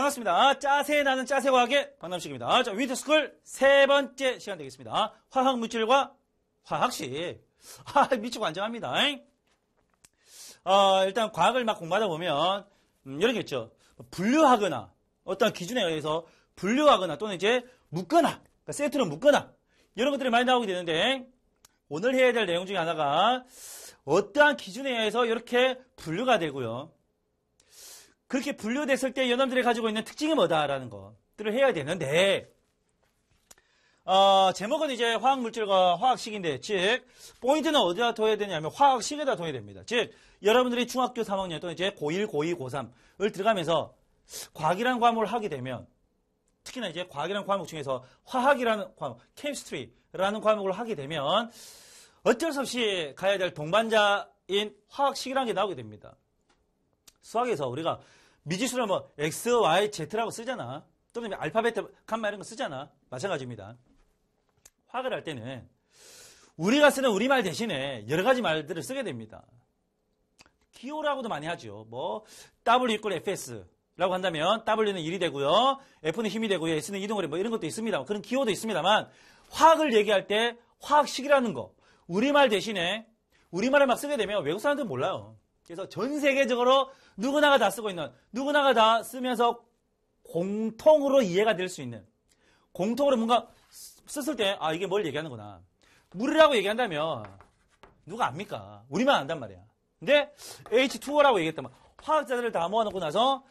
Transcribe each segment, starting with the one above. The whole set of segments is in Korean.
반갑습니다. 짜세 나는 짜세 과학의 박남식입니다. 자, 윈터스쿨 세 번째 시간 되겠습니다. 화학물질과 화학식. 미치고 안정합니다. 일단 과학을 막 공부하다 보면 이런 게 있죠. 분류하거나 어떤 기준에 의해서 분류하거나 또는 이제 묶거나 그러니까 세트로 묶거나 이런 것들이 많이 나오게 되는데 오늘 해야 될 내용 중에 하나가 어떠한 기준에 의해서 이렇게 분류가 되고요. 그렇게 분류됐을 때 연암들이 가지고 있는 특징이 뭐다라는 것들을 해야 되는데 제목은 이제 화학물질과 화학식인데 즉 포인트는 어디다 둬야 되냐면 화학식에다 둬야 됩니다. 즉 여러분들이 중학교 3학년 또는 이제 고1, 고2, 고3을 들어가면서 과학이라는 과목을 하게 되면 특히나 이제 과학이라는 과목 중에서 화학이라는 과목, 케미스트리라는 과목을 하게 되면 어쩔 수 없이 가야 될 동반자인 화학식이라는 게 나오게 됩니다. 수학에서 우리가 미지수를 뭐 x, y, z라고 쓰잖아. 또는 알파벳, 감마 이런 거 쓰잖아. 마찬가지입니다. 화학을 할 때는 우리가 쓰는 우리말 대신에 여러 가지 말들을 쓰게 됩니다. 기호라고도 많이 하죠. 뭐 W = FS라고 한다면 W는 1이 되고요. F는 힘이 되고요. S는 이동거리 뭐 이런 것도 있습니다. 그런 기호도 있습니다만 화학을 얘기할 때 화학식이라는 거 우리말 대신에 우리말을 막 쓰게 되면 외국 사람들은 몰라요. 그래서 전 세계적으로 누구나가 다 쓰고 있는 누구나가 다 쓰면서 공통으로 이해가 될 수 있는 공통으로 뭔가 썼을 때 이게 뭘 얘기하는구나. 물이라고 얘기한다면 누가 압니까? 우리만 안단 말이야. 근데 H2O라고 얘기했다면 화학자들을 다 모아놓고 나서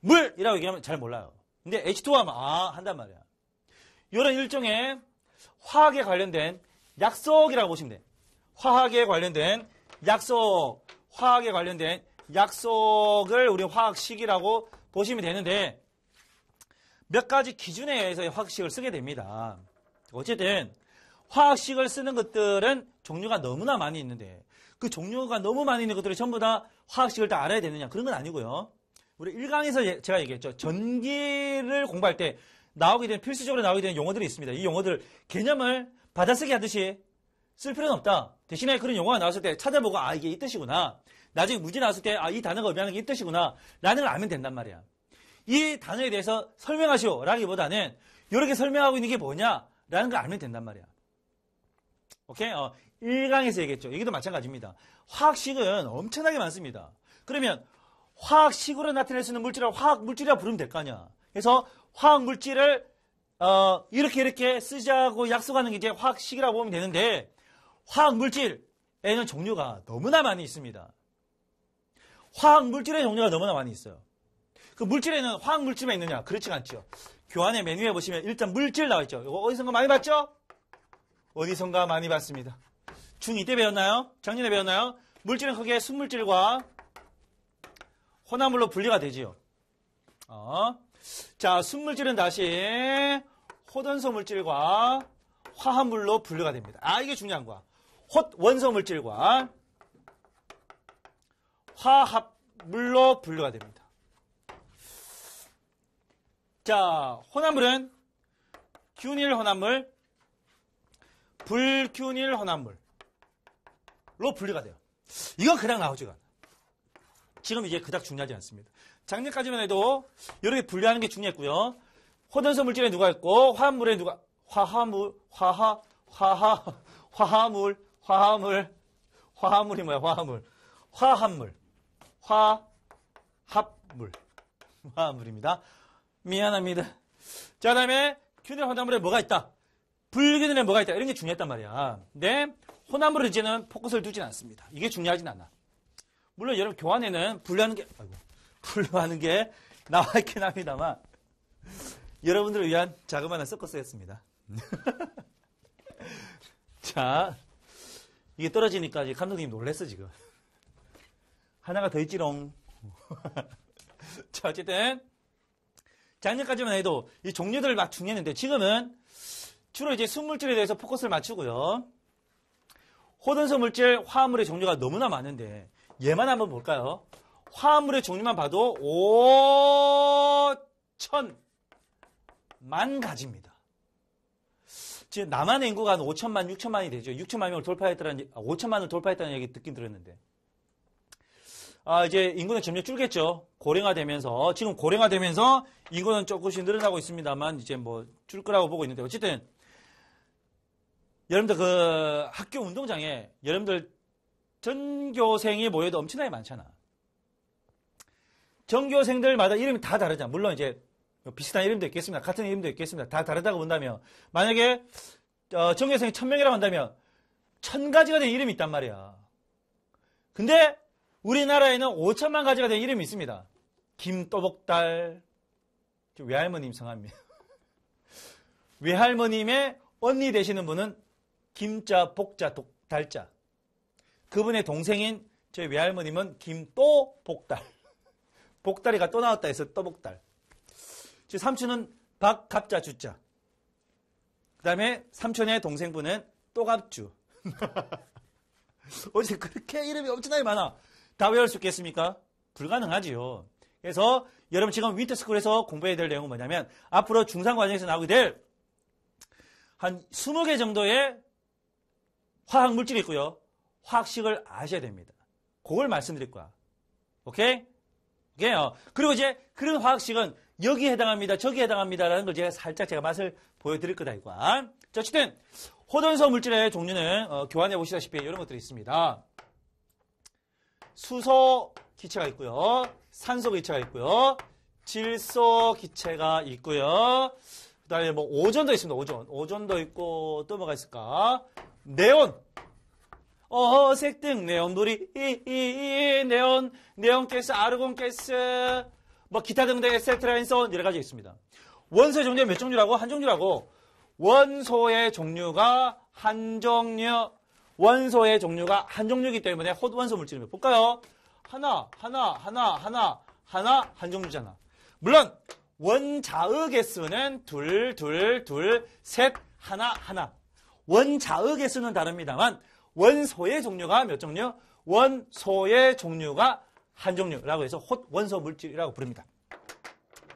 물이라고 얘기하면 잘 몰라요. 근데 H2O 하면 한단 말이야. 이런 일종의 화학에 관련된 약속이라고 보시면 돼. 화학에 관련된 약속, 화학에 관련된 약속을 우리 화학식이라고 보시면 되는데 몇 가지 기준에 의해서 화학식을 쓰게 됩니다. 어쨌든 화학식을 쓰는 것들은 종류가 너무나 많이 있는데 그 종류가 너무 많이 있는 것들이 전부 다 화학식을 다 알아야 되느냐 그런 건 아니고요. 우리 1강에서 제가 얘기했죠. 전기를 공부할 때 나오게 되는 필수적으로 나오게 되는 용어들이 있습니다. 이 용어들 개념을 받아쓰기 하듯이 쓸 필요는 없다. 대신에 그런 용어가 나왔을 때 찾아보고 이게 이 뜻이구나. 나중에 문제 나왔을 때 이 단어가 의미하는 게 이 뜻이구나. 라는 걸 알면 된단 말이야. 이 단어에 대해서 설명하시오 라기보다는 이렇게 설명하고 있는 게 뭐냐라는 걸 알면 된단 말이야. 오케이? 1강에서 얘기했죠. 여기도 마찬가지입니다. 화학식은 엄청나게 많습니다. 그러면 화학식으로 나타낼 수 있는 물질을 화학물질이라고 부르면 될 거 아니야. 그래서 화학물질을 이렇게 쓰자고 약속하는 게 이제 화학식이라고 보면 되는데 화학물질에는 종류가 너무나 많이 있습니다. 화학물질의 종류가 너무나 많이 있어요. 그 물질에는 화학물질만 있느냐? 그렇지가 않죠. 교환의 메뉴에 보시면 일단 물질 나와 있죠. 이거 어디선가 많이 봤죠? 어디선가 많이 봤습니다. 중2 때 배웠나요? 작년에 배웠나요? 물질은 크게 순물질과 혼합물로 분리가 되지요. 자, 순물질은 다시 호전소 물질과 화합물로 분류가 됩니다. 이게 중요한 거야. 원소 물질과 화합물로 분류가 됩니다. 자, 혼합물은 균일 혼합물, 불균일 혼합물로 분류가 돼요. 이건 그냥 나오지가 않아. 지금 이제 그닥 중요하지 않습니다. 작년까지만 해도 이렇게 분류하는 게 중요했고요. 호전소 물질에 누가 있고 화합물에 누가 화합물이 뭐야? 화합물입니다. 미안합니다. 자, 그다음에 균일 혼합물에 뭐가 있다? 불균일에 뭐가 있다? 이런 게 중요했단 말이야. 근데 혼합물은 이제는 포커스를 두진 않습니다. 이게 중요하진 않아. 물론 여러분 교환에는 분류하는 게 나와 있긴 합니다만 여러분들을 위한 자그마한 서커스였습니다. 자, 이게 떨어지니까 이제 감독님 놀랬어 지금. 하나가 더 있지롱. 자, 어쨌든 작년까지만 해도 이 종류들을 막 중요했는데 지금은 주로 이제 순물질에 대해서 포커스를 맞추고요. 호전소 물질, 화합물의 종류가 너무나 많은데 얘만 한번 볼까요? 화합물의 종류만 봐도 5천만 가지입니다. 지금 남한의 인구가 한 5천만, 6천만이 되죠. 6천만 명을 돌파했다는, 5천만을 돌파했다는 얘기 듣긴 들었는데. 이제 인구는 점점 줄겠죠. 고령화되면서, 지금 고령화되면서 인구는 조금씩 늘어나고 있습니다만, 이제 뭐, 줄 거라고 보고 있는데, 어쨌든, 여러분들 그 학교 운동장에 여러분들 전교생이 모여도 엄청나게 많잖아. 전교생들마다 이름이 다 다르잖아. 물론 이제 비슷한 이름도 있겠습니다. 같은 이름도 있겠습니다. 다 다르다고 본다면, 만약에 전교생이 1000명이라고 한다면 1000가지가 된 이름이 있단 말이야. 근데 우리나라에는 5천만 가지가 된 이름이 있습니다. 김또복달, 외할머님 성함이에요. 외할머님의 언니 되시는 분은 김자, 복자, 달자. 그분의 동생인 저희 외할머님은 김또복달. 복다리가 또 나왔다 해서 또복달. 제 삼촌은 박갑자, 주자. 그 다음에 삼촌의 동생분은 또갑주. 어제 그렇게 이름이 엄청나게 많아. 다 외울 수 있겠습니까? 불가능하지요. 그래서 여러분 지금 윈터스쿨에서 공부해야 될 내용은 뭐냐면 앞으로 중상 과정에서 나오게 될 한 20개 정도의 화학 물질이 있고요. 화학식을 아셔야 됩니다. 그걸 말씀드릴 거야. 오케이? 오케이? 그리고 이제 그런 화학식은 여기에 해당합니다. 저기에 해당합니다라는 걸 제가 맛을 보여드릴 거다 이거. 자, 어쨌든 호전소 물질의 종류는 교환해 보시다시피 이런 것들이 있습니다. 수소 기체가 있고요. 산소 기체가 있고요. 질소 기체가 있고요. 그 다음에 뭐 오존도 있습니다. 오존도 있고 또 뭐가 있을까? 네온. 색등, 네온돌이, 네온가스, 아르곤가스, 뭐 기타 등등 에세트라 인선 여러 가지 있습니다. 원소의 종류가 몇 종류라고? 한 종류라고. 원소의 종류가 한 종류. 원소의 종류가 한 종류이기 때문에 원소 물질입니다. 볼까요? 하나, 한 종류잖아. 물론 원자의 개수는 둘, 셋, 하나. 원자의 개수는 다릅니다만 원소의 종류가 몇 종류? 원소의 종류가 한 종류라고 해서 원소 물질이라고 부릅니다.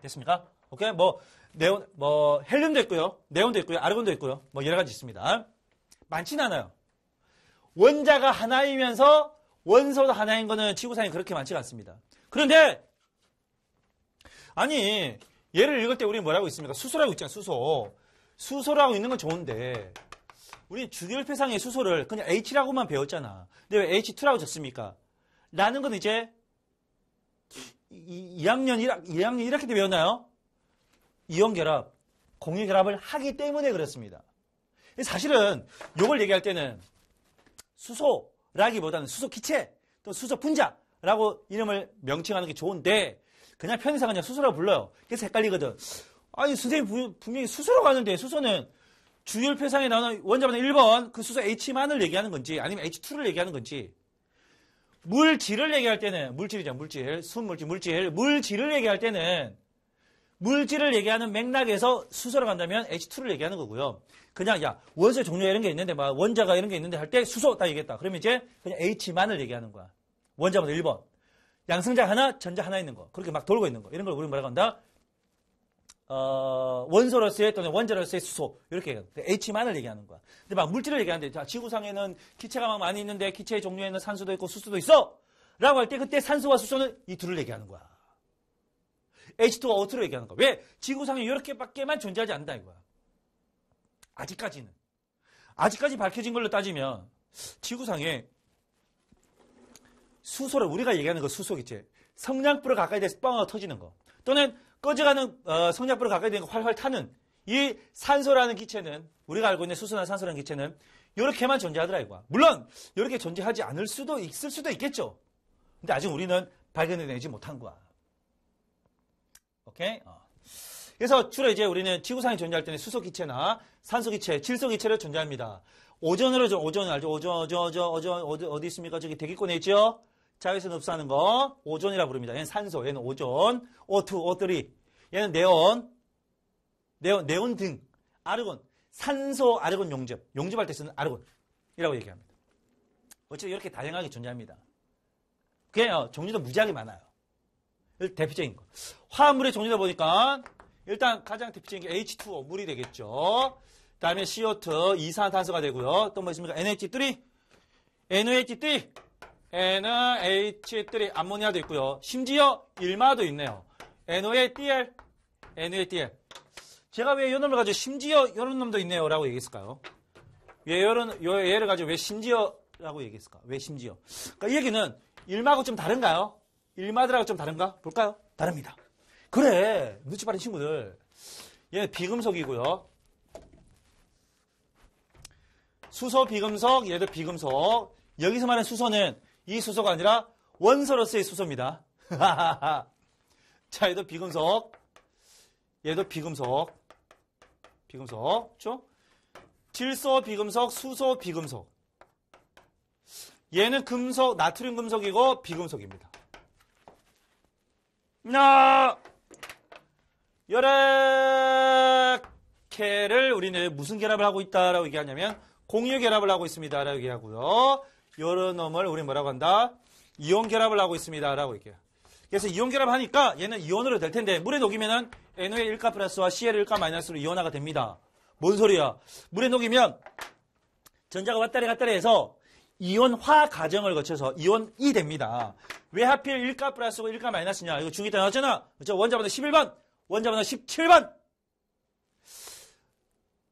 됐습니까? 오케이? 헬륨도 있고요. 네온도 있고요. 아르곤도 있고요. 뭐 여러 가지 있습니다. 많지는 않아요. 원자가 하나이면서 원소도 하나인 거는 지구상에 그렇게 많지가 않습니다. 그런데 아니 얘를 읽을 때 우리는 뭐라고 있습니까? 수소라고 있잖아요. 수소라고 있는 건 좋은데 우리 주결폐상의 수소를 그냥 H라고만 배웠잖아. 근데 왜 H2라고 적습니까? 라는 건 이제 2학년 1학기 때 배웠나요? 이온결합, 공유결합을 하기 때문에 그렇습니다. 사실은 이걸 얘기할 때는 수소라기보다는 수소기체 또 수소분자라고 이름을 명칭하는 게 좋은데 그냥 편의상 그냥 수소라고 불러요. 그래서 헷갈리거든. 아니 선생님 분명히 수소라고 하는데 수소는 주율폐상에 나오는 원자번호 1번 그 수소 H만을 얘기하는 건지 아니면 H2를 얘기하는 건지 물질을 얘기할 때는 물질이죠. 물질을 얘기할 때는 물질을 얘기하는 맥락에서 수소라고 한다면 H2를 얘기하는 거고요. 그냥 원소의 종류가 이런 게 있는데 막 원자가 이런 게 있는데 할 때 수소 딱 얘기했다. 그러면 이제 그냥 H만을 얘기하는 거야. 원자번호 1번. 양성자 하나, 전자 하나 있는 거. 그렇게 막 돌고 있는 거. 이런 걸 우리는 뭐라고 한다? 원소로서의 또는 원자로서의 수소. 이렇게 얘기하는 거야. H만을 얘기하는 거야. 근데 막 물질을 얘기하는데, 자, 지구상에는 기체가 막 많이 있는데 기체의 종류에는 산소도 있고 수소도 있어! 라고 할 때 그때 산소와 수소는 이 둘을 얘기하는 거야. H2와 O2를 얘기하는 거야. 왜? 지구상에 이렇게밖에만 존재하지 않는다 이거야. 아직까지는. 아직까지 밝혀진 걸로 따지면 지구상에 수소를 우리가 얘기하는 거 수소기체. 성냥불을 가까이 대서 뻥 하고 터지는 거. 또는 꺼져가는 성냥불을 가까이 대는 거 활활 타는 이 산소라는 기체는 우리가 알고 있는 수소나 산소라는 기체는 이렇게만 존재하더라 이거야. 물론 이렇게 존재하지 않을 수도 있을 수도 있겠죠. 근데 아직 우리는 발견해내지 못한 거야. 오케이? 그래서 주로 이제 우리는 지구상에 존재할 때는 수소기체나 산소기체, 질소기체를 존재합니다. 오존으로 오존 알죠? 오존 어디 있습니까? 저기 대기권에 있죠? 자외선 흡수하는 거 오존이라 부릅니다. 얘는 산소, 얘는 오존, O2, O3. 얘는 네온 등, 아르곤, 산소 아르곤 용접할 때 쓰는 아르곤이라고 얘기합니다. 어쨌든 이렇게 다양하게 존재합니다. 그게 종류도 무지하게 많아요. 대표적인 거. 화합물의 종류다 보니까 일단 가장 대표적인 게 H2O 물이 되겠죠. 그 다음에 CO2 이산화탄소가 되고요. 또 뭐 있습니까? NH3, NOH3, NH3 암모니아도 있고요. 심지어 일마도 있네요. NOADL, NOADL. 제가 왜 이런 놈을 가지고 심지어 이런 놈도 있네요 라고 얘기했을까요? 왜 얘를 가지고 왜 심지어라고 얘기했을까? 왜 심지어? 그러니까 이 얘기는 일마하고 좀 다른가요? 일마들하고 좀 다른가? 볼까요? 다릅니다. 그래, 눈치 빠른 친구들. 얘는 비금속이고요. 수소, 비금속, 얘도 비금속. 여기서 말하는 수소는 이 수소가 아니라 원소로서의 수소입니다. 자, 얘도 비금속. 얘도 비금속. 비금속. 그렇죠? 질소 비금속, 수소 비금속. 얘는 금속, 나트륨 금속이고 비금속입니다. 요렇게를 우리는 무슨 결합을 하고 있다라고 얘기하냐면 공유 결합을 하고 있습니다라고 얘기하고요. 요런 놈을 우리 뭐라고 한다? 이온 결합을 하고 있습니다라고 얘기해요. 그래서 이온 결합하니까 얘는 이온으로 될 텐데 물에 녹이면은 NO의 1가 플러스와 CL의 1가 마이너스로 이온화가 됩니다. 뭔 소리야? 물에 녹이면 전자가 왔다리 갔다리 해서 이온화 과정을 거쳐서 이온이 됩니다. 왜 하필 1가 플러스고 1가 마이너스냐? 이거 중2 때 나왔잖아. 그렇죠? 원자번호 11번, 원자번호 17번.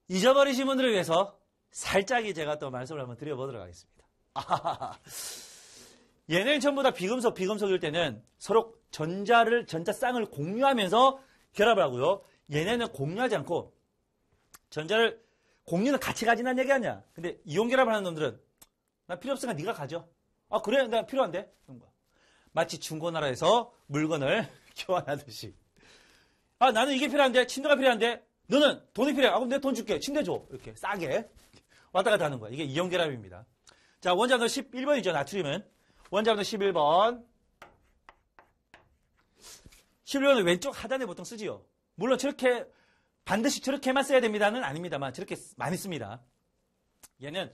잊어버리신 분들을 위해서 살짝이 제가 또 말씀을 한번 드려보도록 하겠습니다. 얘는 전부 다 비금속일 때는 서로 전자쌍을 공유하면서 결합을 하고요. 얘네는 공유하지 않고 전자를 공유는 같이 가진다는 얘기 아니야. 근데 이온 결합을 하는 놈들은 나 필요 없으니까 네가 가져. 아 그래? 나 필요한데? 그런 거야. 마치 중고나라에서 물건을 교환하듯이. 아 나는 이게 필요한데 침대가 필요한데 너는 돈이 필요해. 아 그럼 내가 돈 줄게. 침대 줘. 이렇게 싸게 왔다 갔다 하는 거야. 이게 이온 결합입니다. 자 원자번호 11번이죠. 나트륨은. 원자번호 11번. 11번은 왼쪽 하단에 보통 쓰지요. 물론 저렇게 반드시 저렇게만 써야 됩니다는 아닙니다만 저렇게 많이 씁니다. 얘는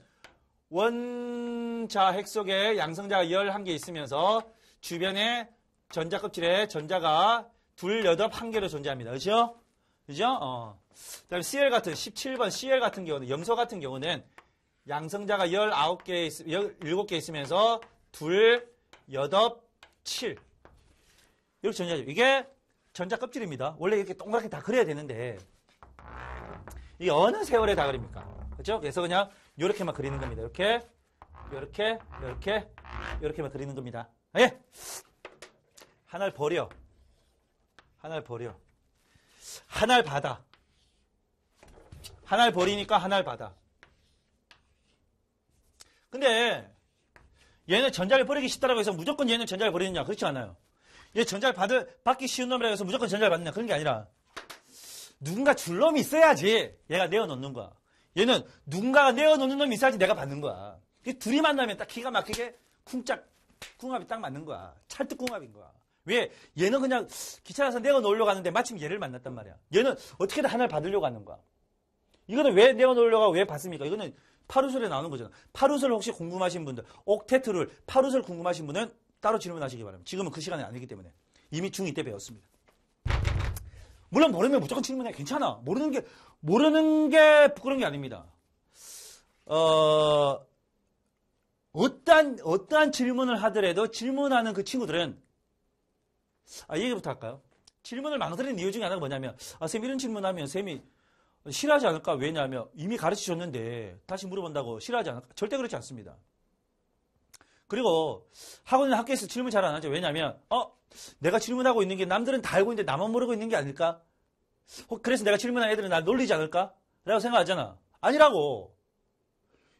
원자 핵 속에 양성자가 11개 있으면서 주변에 전자 껍질에 전자가 2, 8, 1개로 존재합니다. 그죠? 그죠? 그다음에 CL 같은 17번 CL 같은 경우는 염소 같은 경우는 양성자가 19개 17개 있으면서 2, 8, 7 이렇게 존재하죠. 이게 전자 껍질입니다. 원래 이렇게 동그랗게 다 그려야 되는데 이게 어느 세월에 다 그립니까? 그렇죠? 그래서 그냥 이렇게만 그리는 겁니다. 이렇게만 그리는 겁니다. 예. 하나를 버려. 하나를 받아. 하나를 버리니까 하나를 받아. 근데 얘는 전자를 버리기 쉽다라고 해서 무조건 얘는 전자를 버리느냐? 그렇지 않아요. 얘 전자를 받기 쉬운 놈이라고 해서 무조건 전자를 받느냐? 그런 게 아니라 누군가 줄 놈이 있어야지 얘가 내어놓는 거야. 얘는 누군가가 내어놓는 놈이 있어야지 내가 받는 거야. 둘이 만나면 딱 기가 막히게 궁합이 딱 맞는 거야. 찰떡궁합인 거야. 왜? 얘는 그냥 기차에서 내어놓으려고 하는데 마침 얘를 만났단 말이야. 얘는 어떻게든 하나를 받으려고 하는 거야. 이거는 왜 내어놓으려고 하고 왜 받습니까? 이거는 파루설에 나오는 거잖아. 파루설 혹시 궁금하신 분들, 옥테트룰, 파루설 궁금하신 분은 따로 질문하시기 바랍니다. 지금은 그 시간이 아니기 때문에. 이미 중2 때 배웠습니다. 물론 모르면 무조건 질문해. 괜찮아. 모르는 게 부끄러운 게 아닙니다. 어떠한 질문을 하더라도 질문하는 그 친구들은, 이 얘기부터 할까요? 질문을 망설이는 이유 중에 하나가 뭐냐면, 쌤 이런 질문하면 쌤이 싫어하지 않을까? 왜냐하면 이미 가르쳐 줬는데 다시 물어본다고 싫어하지 않을까? 절대 그렇지 않습니다. 그리고 학교에서 질문 잘 안 하죠. 왜냐하면, 내가 질문하고 있는 게 남들은 다 알고 있는데 나만 모르고 있는 게 아닐까? 그래서 내가 질문한 애들은 날 놀리지 않을까? 라고 생각하잖아. 아니라고.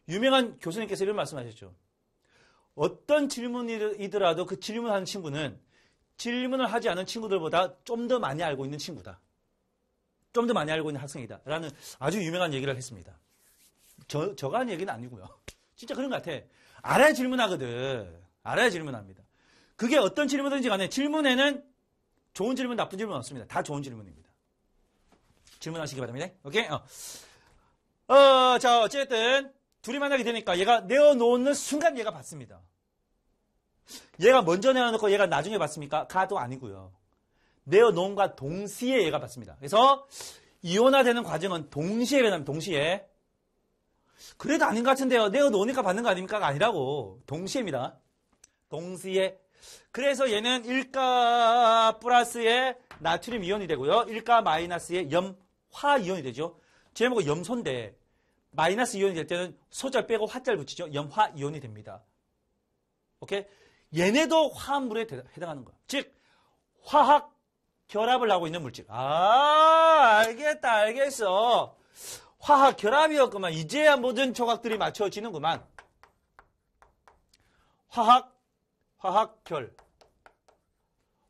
유명한 교수님께서 이런 말씀하셨죠. 어떤 질문이더라도 그 질문하는 친구는 질문을 하지 않은 친구들보다 좀 더 많이 알고 있는 친구다. 좀 더 많이 알고 있는 학생이다. 라는 아주 유명한 얘기를 했습니다. 저가 한 얘기는 아니고요. 진짜 그런 것 같아. 알아야 질문하거든. 알아야 질문합니다. 그게 어떤 질문든지 간에 질문에는 좋은 질문, 나쁜 질문 없습니다. 다 좋은 질문입니다. 질문하시기 바랍니다. 오케이? 자, 어쨌든 둘이 만나게 되니까 얘가 내어놓는 순간 얘가 받습니다. 얘가 먼저 내어놓고 얘가 나중에 받습니까? 가도 아니고요. 내어놓음과 동시에 얘가 받습니다. 그래서 이온화되는 과정은 동시에 일어납니다. 동시에. 그래도 아닌 것 같은데요. 내어놓으니까 받는 거 아닙니까? 아니라고. 동시에입니다. 동시에. 그래서 얘는 1가 플러스의 나트륨 이온이 되고요. 1가 마이너스의 염화 이온이 되죠. 제목은 염소인데 마이너스 이온이 될 때는 소자 빼고 화자를 붙이죠. 염화 이온이 됩니다. 오케이? 얘네도 화합물에 해당하는 거야. 즉 화학 결합을 하고 있는 물질. 알겠다, 알겠어. 화학 결합이었구만. 이제야 모든 조각들이 맞춰지는구만.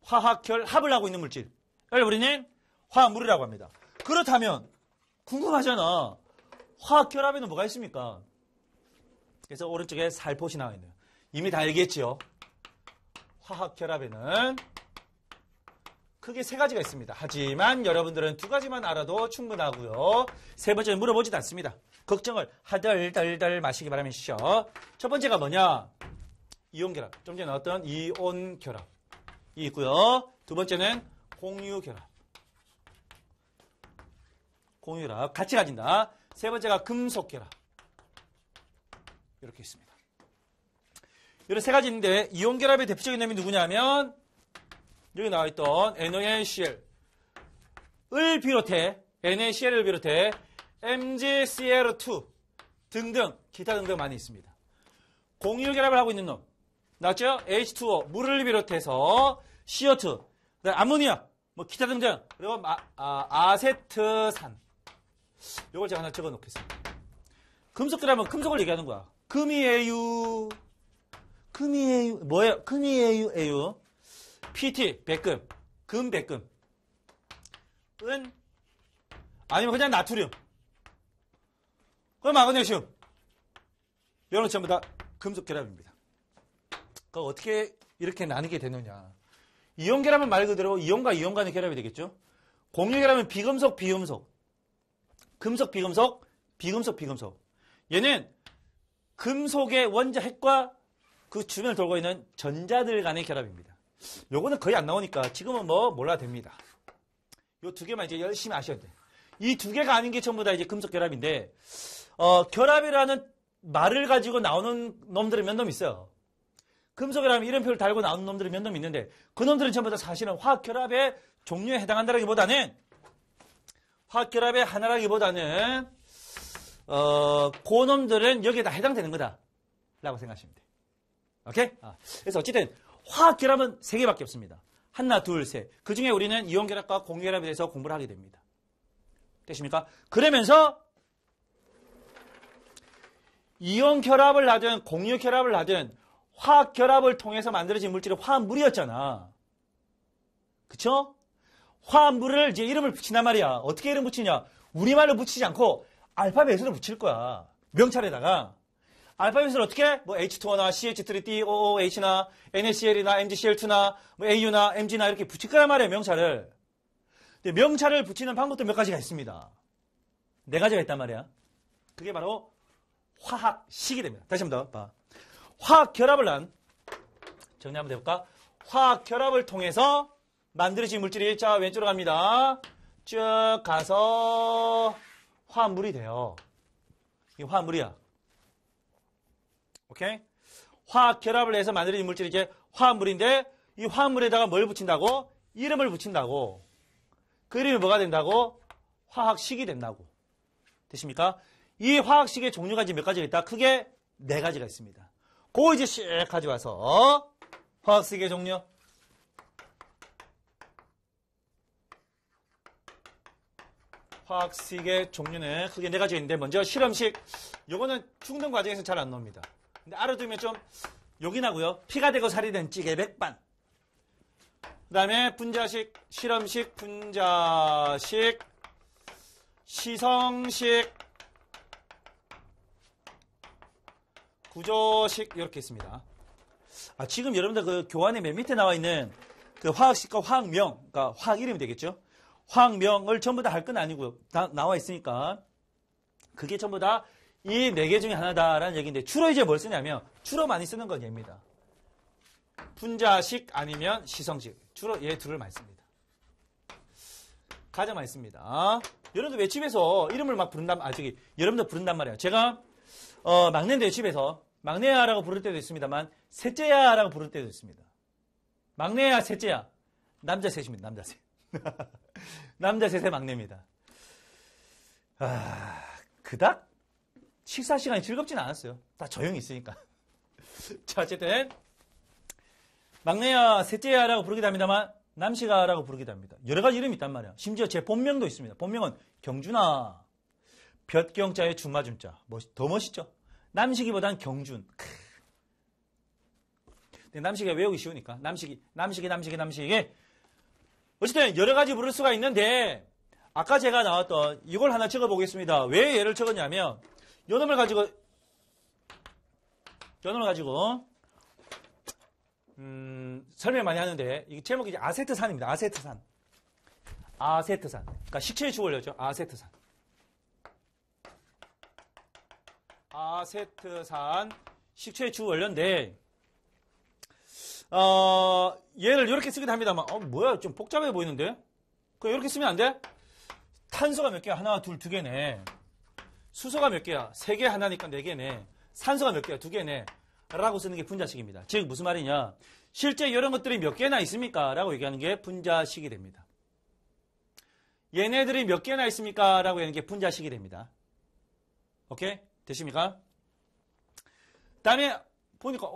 화학결합을 하고 있는 물질. 이걸 우리는 화합물이라고 합니다. 그렇다면 궁금하잖아. 화학결합에는 뭐가 있습니까? 그래서 오른쪽에 살포시 나와 있네요. 이미 다 알겠지요. 화학결합에는 크게 3가지가 있습니다. 하지만 여러분들은 2가지만 알아도 충분하고요. 3번째는 물어보지도 않습니다. 걱정을 하덜덜덜 마시기 바라면서. 첫 번째가 뭐냐? 이온결합. 좀 전에 나왔던 이온결합이 있고요. 2번째는 공유결합. 공유결합 같이 가진다. 3번째가 금속결합. 이렇게 있습니다. 이런 3가지 있는데 이온결합의 대표적인 놈이 누구냐면 여기 나와있던 NaCl을 비롯해 NaCl을 비롯해 MgCl2 등등 기타 등등 많이 있습니다. 공유결합을 하고 있는 놈 나왔죠? H2O 물을 비롯해서 CO2 암모니아 뭐 기타 등등 그리고 아세트산 이걸 제가 하나 적어 놓겠습니다. 금속결합은 금속을 얘기하는 거야. 금이에유 뭐예요? 금이에유 PT, 백금, 금, 백금, 은, 아니면 그냥 나트륨, 그럼 마그네슘. 이런 것 전부 다 금속 결합입니다. 그럼 어떻게 이렇게 나누게 되느냐. 이온 결합은 말 그대로 이온과 이온 간의 결합이 되겠죠. 공유 결합은 비금속, 비금속, 금속, 비금속, 비금속, 비금속. 얘는 금속의 원자 핵과 그 주변을 돌고 있는 전자들 간의 결합입니다. 요거는 거의 안 나오니까 지금은 뭐 몰라도 됩니다. 요 2개만 이제 열심히 아셔야 돼. 이 2개가 아닌 게 전부 다 이제 금속 결합인데, 결합이라는 말을 가지고 나오는 놈들은 몇 놈 있어요. 금속 결합 이름표를 달고 나오는 놈들은 몇 놈 있는데, 그 놈들은 전부 다 사실은 화학 결합의 종류에 해당한다라기보다는, 화학 결합의 하나라기보다는, 그 놈들은 여기에 다 해당되는 거다. 라고 생각하시면 돼요. 오케이? 그래서 어쨌든, 화학 결합은 3개밖에 없습니다. 하나, 둘, 셋. 그 중에 우리는 이온 결합과 공유 결합에 대해서 공부를 하게 됩니다. 되십니까? 그러면서 이온 결합을 하든 공유 결합을 하든 화학 결합을 통해서 만들어진 물질은 화합물이었잖아. 그쵸? 화합물을 이제 이름을 붙인단 말이야. 어떻게 이름 붙이냐? 우리말로 붙이지 않고 알파벳으로 붙일 거야. 명찰에다가. 알파벳을 어떻게? 뭐 H2O나 CH3DOOH나 NaCl이나 MgCl2나 뭐 AU나 Mg나 이렇게 붙일 거란 말이에요, 명찰을. 근데 명찰을 붙이는 방법도 몇 가지가 있습니다. 4가지가 있단 말이야. 그게 바로 화학식이 됩니다. 다시 한번 더 봐. 화학 결합을 한 정리 한번 해볼까? 화학 결합을 통해서 만들어진 물질이 자 왼쪽으로 갑니다. 쭉 가서 화합물이 돼요. 이게 화합물이야. 오케이? 화학 결합을 해서 만들어진 물질이 이제 화합물인데 이 화합물에다가 뭘 붙인다고? 이름을 붙인다고. 그 이름이 뭐가 된다고? 화학식이 된다고. 되십니까? 이 화학식의 종류가 이제 몇 가지가 있다? 크게 4가지가 있습니다. 그거 이제 씩 가져와서 화학식의 종류. 화학식의 종류는 크게 4가지가 있는데 먼저 실험식. 요거는 중등 과정에서 잘 안 나옵니다. 근데 알아두면 좀 욕이 나고요. 피가 되고 살이 된 찌개 백반. 그 다음에 분자식, 실험식, 분자식, 시성식, 구조식 이렇게 있습니다. 지금 여러분들 그 교환의 맨 밑에 나와 있는 그 화학식과 화학명, 그러니까 화학 이름이 되겠죠. 화학명을 전부 다 할 건 아니고요. 다 나와 있으니까 그게 전부 다 이 4개 중에 하나다라는 얘기인데 주로 이제 뭘 쓰냐면 주로 많이 쓰는 건 얘입니다. 분자식 아니면 시성식. 주로 얘 둘을 많이 씁니다. 가장 많이 씁니다. 여러분들 왜 집에서 이름을 막 부른단, 여러분들 부른단 말이에요. 제가, 막내인데 집에서 막내야라고 부를 때도 있습니다만 셋째야라고 부를 때도 있습니다. 막내야, 셋째야. 남자 셋입니다. 남자 셋. 남자 셋의 막내입니다. 그닥 식사 시간이 즐겁진 않았어요. 다 조용히 있으니까. 자, 어쨌든 막내야, 셋째야라고 부르기도 합니다만 남씨가라고 부르기도 합니다. 여러 가지 이름이 있단 말이야. 심지어 제 본명도 있습니다. 본명은 경준아. 볕경자에 준마준자. 더 멋있죠? 남식이보단 경준. 남식이 외우기 쉬우니까. 남식이. 어쨌든 여러 가지 부를 수가 있는데 아까 제가 나왔던 이걸 하나 적어보겠습니다. 왜 얘를 적었냐면 요놈을 가지고 설명 많이 하는데 이게 제목이 이제 아세트산입니다. 아세트산. 그러니까 식초의 주원료죠. 아세트산. 식초의 주원료인데 얘를 이렇게 쓰기도 합니다만 뭐야 좀 복잡해 보이는데? 그럼 이렇게 쓰면 안 돼? 탄소가 몇 개야? 하나, 둘, 두 개네. 수소가 몇 개야? 세 개 하나니까 네 개네. 산소가 몇 개야? 두 개네. 라고 쓰는 게 분자식입니다. 즉 무슨 말이냐? 실제 이런 것들이 몇 개나 있습니까? 라고 얘기하는 게 분자식이 됩니다. 얘네들이 몇 개나 있습니까? 라고 하는 게 분자식이 됩니다. 오케이? 되십니까? 다음에 보니까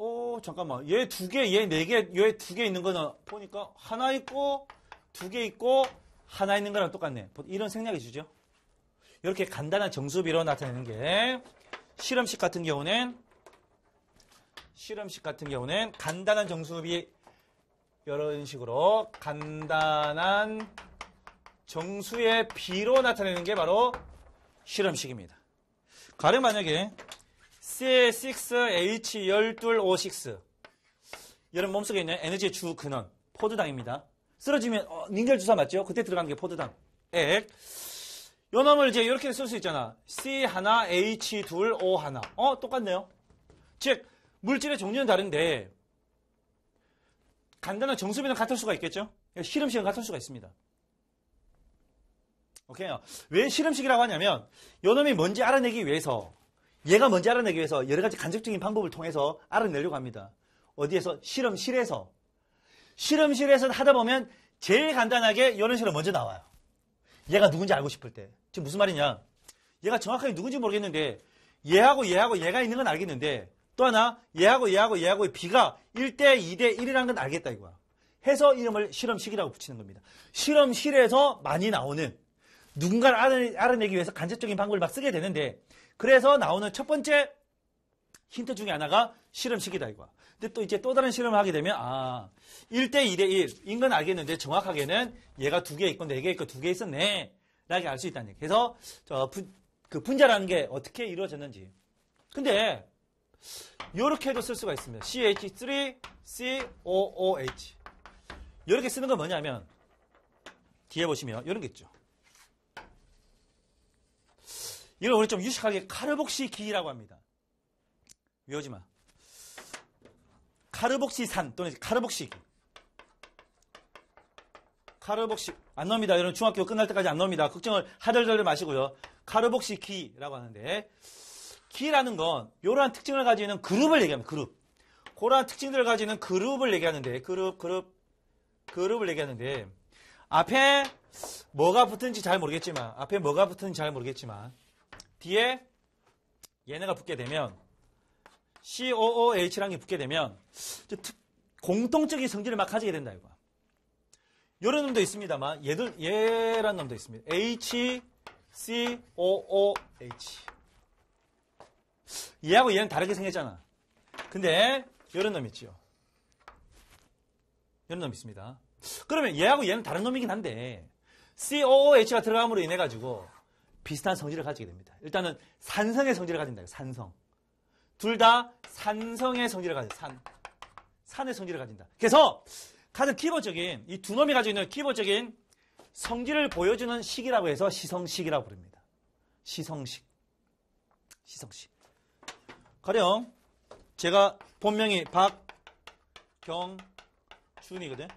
잠깐만 얘 두 개, 얘 네 개, 얘 두 개 있는 거는 보니까 하나 있고 두 개 있고 하나 있는 거랑 똑같네. 이런 생략이 주죠. 이렇게 간단한 정수비로 나타내는 게 실험식 같은 경우는 간단한 정수비 이런 식으로 간단한 정수의 비로 나타내는 게 바로 실험식입니다. 가령 만약에 C6H12O6 여러분 몸속에 있는 에너지의 주 근원 포도당입니다. 쓰러지면 닌겔 주사 맞죠? 그때 들어가는 게 포도당 액. 요 놈을 이제 이렇게 쓸 수 있잖아. C1H2O1 똑같네요. 즉 물질의 종류는 다른데 간단한 정수비는 같을 수가 있겠죠? 실험식은 같을 수가 있습니다. 오케이. 왜 실험식이라고 하냐면 요 놈이 뭔지 알아내기 위해서 얘가 뭔지 알아내기 위해서 여러 가지 간접적인 방법을 통해서 알아내려고 합니다. 어디에서? 실험실에서 하다 보면 제일 간단하게 이런 식으로 먼저 나와요. 얘가 누군지 알고 싶을 때. 지금 무슨 말이냐? 얘가 정확하게 누군지 모르겠는데 얘하고 얘가 있는 건 알겠는데 또 하나 얘하고 B가 1대 2대 1이라는 건 알겠다 이거야. 해서 이름을 실험식이라고 붙이는 겁니다. 실험실에서 많이 나오는 누군가를 알아내기 위해서 간접적인 방법을 막 쓰게 되는데 그래서 나오는 첫 번째 힌트 중에 하나가 실험식이다 이거야. 근데 또 이제 또 다른 실험을 하게 되면 1대 2대 1인 건 알겠는데 정확하게는 얘가 두 개 있고 네 개 있고 두 개 있었네 라고 알 수 있다는 얘기. 그래서 그 분자라는 게 어떻게 이루어졌는지. 근데 이렇게도 쓸 수가 있습니다. CH3COOH 이렇게 쓰는 건 뭐냐면 뒤에 보시면 이런 게 있죠. 이걸 우리 좀 유식하게 카르복시기라고 합니다. 외우지 마. 카르복시산 또는 카르복시기. 카르복시 안 나옵니다. 여러분 중학교 끝날 때까지 안 나옵니다. 걱정을 하덜덜 마시고요. 카르복시기라고 하는데 기라는 건 이러한 특징을 가지고 있는 그룹을 얘기합니다. 그룹. 그러한 특징들을 가지고 있는 그룹을 얘기하는데 그룹을 얘기하는데 앞에 뭐가 붙은지 잘 모르겠지만 뒤에 얘네가 붙게 되면 COOH라는 게 붙게 되면 공통적인 성질을 막 가지게 된다 이거. 이런 놈도 있습니다만 얘란 놈도 있습니다. HCOOH. 얘하고 얘는 다르게 생겼잖아. 근데 이런 놈 있죠. 이런 놈 있습니다. 그러면 얘하고 얘는 다른 놈이긴 한데 COOH가 들어감으로 인해 가지고 비슷한 성질을 가지게 됩니다. 일단은 산성의 성질을 가진다. 산성. 둘 다 산성의 성질을 가진다. 산의 성질을 가진다. 그래서 가장 기본적인 이 두 놈이 가지고 있는 기본적인 성질을 보여주는 식이라고 해서 시성식이라고 부릅니다. 시성식. 가령 제가 본명이 박경준이거든.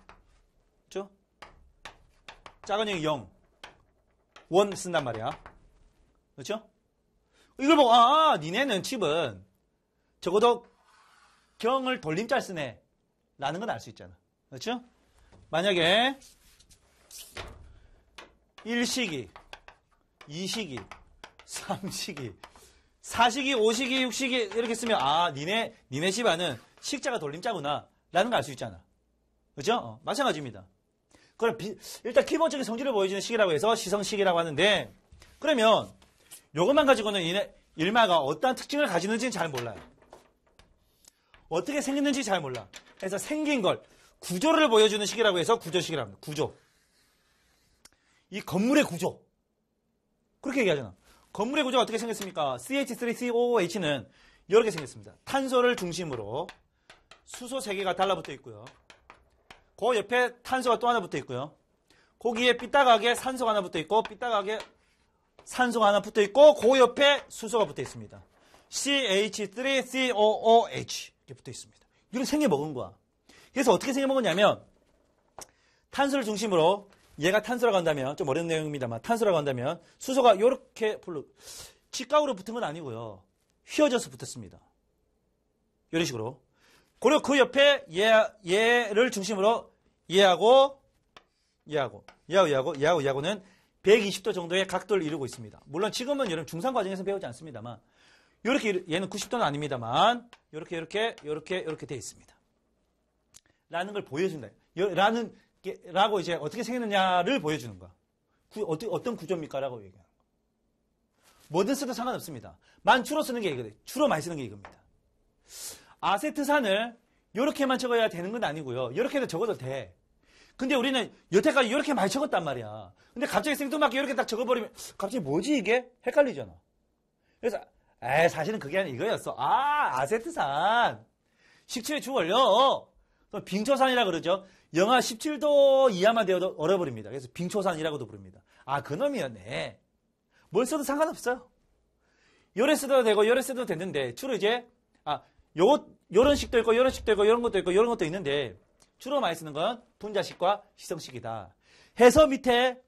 그렇죠? 작은 형이 0. 원 쓴단 말이야. 그렇죠? 이걸 보고 니네는 칩은 적어도 경을 돌림자 쓰네 라는 건 알 수 있잖아. 그렇죠? 만약에 1시기, 2시기, 3시기, 4시기, 5시기, 6시기 이렇게 쓰면 아 니네 집안은 식자가 돌림자구나 라는 걸 알 수 있잖아. 그렇죠? 마찬가지입니다. 그럼 일단 기본적인 성질을 보여주는 시기라고 해서 시성시기라고 하는데 그러면 이것만 가지고는 일마가 어떠한 특징을 가지는지는 잘 몰라요. 어떻게 생겼는지 잘 몰라. 그래서 생긴 걸 구조를 보여주는 시기라고 해서 구조시기라고 합니다. 구조. 이 건물의 구조. 그렇게 얘기하잖아. 건물의 구조가 어떻게 생겼습니까? CH3COOH는 이렇게 생겼습니다. 탄소를 중심으로 수소 3개가 달라붙어 있고요. 그 옆에 탄소가 또 하나 붙어 있고요. 거기에 삐딱하게 산소가 하나 붙어 있고 삐딱하게 산소가 하나 붙어 있고 그 옆에 수소가 붙어 있습니다. CH3COOH 이렇게 붙어 있습니다. 이렇게 생겨 먹은 거야. 그래서 어떻게 생겨 먹었냐면 탄소를 중심으로 얘가 탄소라고 한다면 좀 어려운 내용입니다만 탄소라고 한다면 수소가 이렇게 직각으로 붙은 건 아니고요. 휘어져서 붙었습니다. 이런 식으로. 그리고 그 옆에 얘를 중심으로 얘하고는 120도 정도의 각도를 이루고 있습니다. 물론 지금은 여러분 중상 과정에서 배우지 않습니다만 이렇게 얘는 90도는 아닙니다만 이렇게 돼 있습니다. 라는 걸 보여준다. 라고 이제 어떻게 생겼느냐를 보여주는 거야. 어떤 구조입니까? 라고 얘기하는 거야. 뭐든 써도 상관없습니다. 주로 쓰는 게 이거예요. 주로 많이 쓰는 게 이겁니다. 아세트산을 이렇게만 적어야 되는 건 아니고요. 이렇게도 적어도 돼. 근데 우리는 여태까지 이렇게 많이 적었단 말이야. 근데 갑자기 생뚱맞게 이렇게 딱 적어버리면 갑자기 뭐지 이게? 헷갈리잖아. 그래서 사실은 그게 아니라 이거였어. 아세트산. 식초의 주원료. 빙초산이라 그러죠. 영하 17도 이하만 되어도 얼어버립니다. 그래서 빙초산이라고도 부릅니다. 그놈이었네. 뭘 써도 상관없어요. 요래 써도 되고 요래 써도 됐는데 주로 이제 요런 식도 있고 요런 식도 있고 요런 것도 있고 요런 것도 있는데 주로 많이 쓰는 건 분자식과 시성식이다. 해서 밑에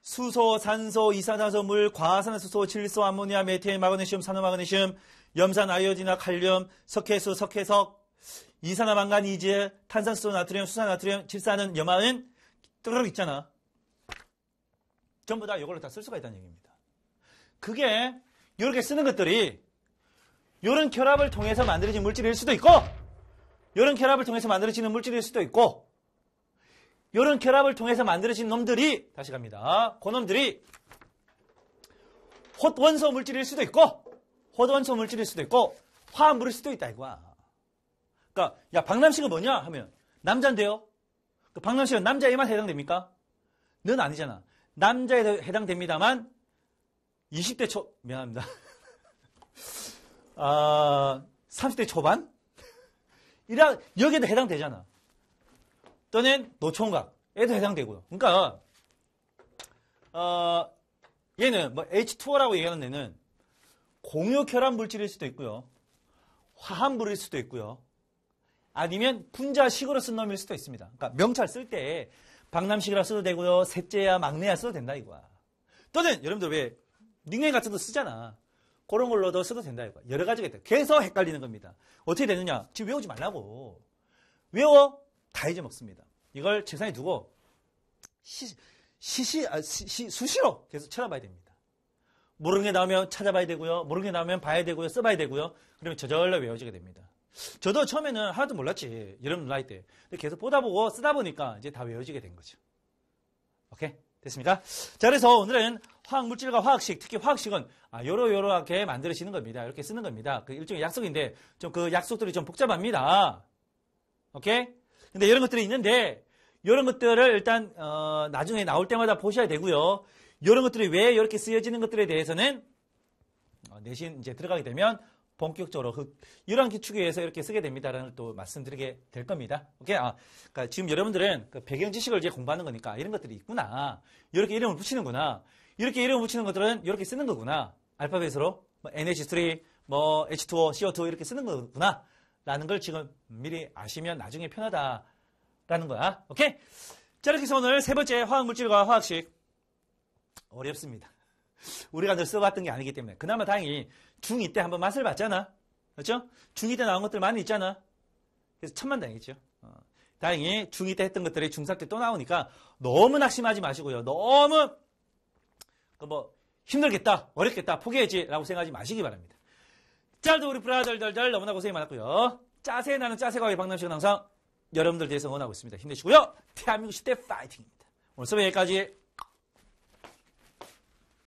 수소, 산소, 이산화탄소, 과산화수소, 질소, 암모니아, 메테인, 마그네슘, 산화마그네슘, 염산, 아이오딘과 칼륨, 석회수, 석회석, 이산화망가니즈, 탄산수소, 나트륨, 수산나트륨, 질산은, 염화는 뚜루룩 있잖아. 전부 다 이걸로 다 쓸 수가 있다는 얘기입니다. 그게 이렇게 쓰는 것들이 이런 결합을 통해서 만들어진 물질일 수도 있고 이런 결합을 통해서 만들어지는 물질일 수도 있고 이런 결합을 통해서 만들어진 놈들이 다시 갑니다. 그 놈들이 홑원소 물질일 수도 있고 홑원소 물질일 수도 있고 화합물일 수도 있다 이거야. 그러니까 박남식은 뭐냐 하면 남자인데요. 그 박남식은 남자에만 해당됩니까? 는 아니잖아. 남자에 해당됩니다만 20대 미안합니다. 30대 초반? 여기에도 해당되잖아. 또는 노총각에도 해당되고요. 그러니까 얘는 H2O라고 얘기하는 애는 공유 결합 물질일 수도 있고요. 화합물일 수도 있고요. 아니면 분자식으로 쓴 놈일 수도 있습니다. 그러니까 명찰 쓸 때 박남식이라 써도 되고요. 셋째야 막내야 써도 된다 이거야. 또는 여러분들 왜 닉네임 같은 거 쓰잖아. 그런 걸로도 써도 된다 이거야. 여러 가지가 있다. 그래서 헷갈리는 겁니다. 어떻게 되느냐? 지금 외우지 말라고. 외워 다 잊어먹습니다. 이걸 책상에 두고 수시로 계속 쳐다봐야 됩니다. 모르는 게 나오면 찾아봐야 되고요. 모르는 게 나오면 봐야 되고요. 써봐야 되고요. 그러면 저절로 외워지게 됩니다. 저도 처음에는 하나도 몰랐지. 여러분 나이 때. 근데 계속 보다 보고 쓰다 보니까 이제 다 외워지게 된 거죠. 오케이? 됐습니까? 자, 그래서 오늘은 화학물질과 화학식, 특히 화학식은 요렇게 만들어지는 겁니다. 이렇게 쓰는 겁니다. 그 일종의 약속인데 좀 그 약속들이 좀 복잡합니다. 오케이? 근데 이런 것들이 있는데 이런 것들을 일단 나중에 나올 때마다 보셔야 되고요. 이런 것들이 왜 이렇게 쓰여지는 것들에 대해서는 내신 이제 들어가게 되면 본격적으로 이러한 기축에 의해서 이렇게 쓰게 됩니다라는 걸 또 말씀드리게 될 겁니다. 오케이? 그러니까 지금 여러분들은 그 배경 지식을 이제 공부하는 거니까 이런 것들이 있구나. 이렇게 이름을 붙이는구나. 이렇게 이름을 붙이는 것들은 이렇게 쓰는 거구나. 알파벳으로 NH3, H2O, CO2 이렇게 쓰는 거구나. 라는 걸 지금 미리 아시면 나중에 편하다라는 거야. 오케이? 자, 이렇게 해서 오늘 세 번째 화학물질과 화학식 어렵습니다. 우리가 늘 써봤던 게 아니기 때문에. 그나마 다행히 중2 때 한번 맛을 봤잖아. 그렇죠? 중2 때 나온 것들 많이 있잖아. 그래서 천만다행이죠. 다행히 중2 때 했던 것들이 중3 때 또 나오니까 너무 낙심하지 마시고요. 너무 힘들겠다, 어렵겠다, 포기해야지 라고 생각하지 마시기 바랍니다. 자, 우리 브라더들들 너무나 고생이 많았고요. 짜세 나는 짜세 과외 박남식은 항상 여러분들 대해서 응원하고 있습니다. 힘내시고요. 대한민국 10대 파이팅입니다. 오늘 수업 여기까지.